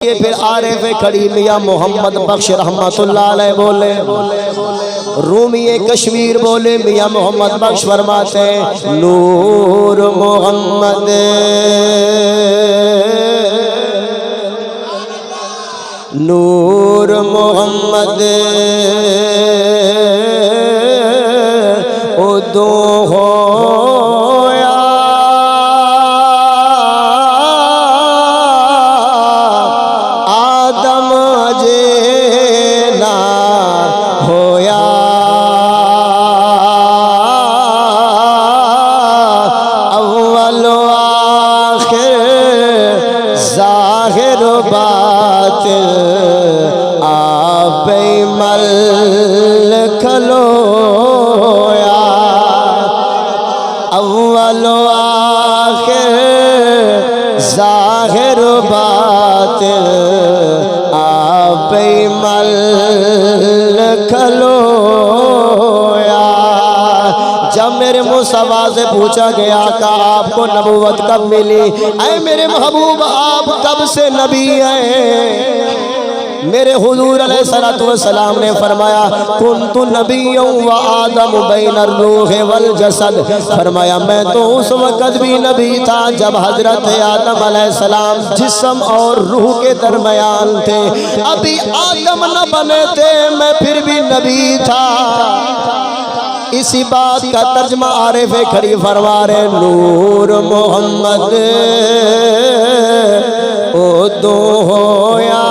ये फिर आरिफ खड़ी मियां मोहम्मद बख्श रहमतुल्लाह अलैह बोले, रूमी कश्मीर बोले मियां मोहम्मद बख्श फरमाते नूर मोहम्मद नूर मोहम्मद ओ दो हो मुस्तफा से पूछा गया कि आपको नबूवत कब मिली? ऐ मेरे महबूब आप कब से नबी हैं? मेरे हुजूर अलैहिस्सलातु वस्सलाम ने फरमाया कुन्तु नबिय्युं व आदम बैनर रूह वल जसद, फरमाया मैं तो उस वक़्त भी नबी था जब हजरत आदम अलैहिस्सलाम जिस्म और रूह के दरमियान थे। अभी आदम न बने थे, मैं फिर भी नबी था। इसी बात का तर्जमा आरिफ खड़ी फरमा रहे नूर मोहम्मद ओ दो होया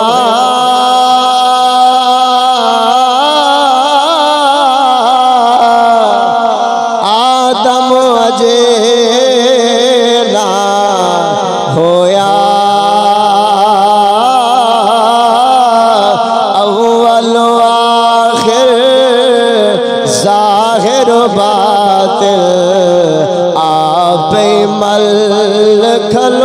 आदम अजे ना होया अव्वल आखिर बात आप मल खल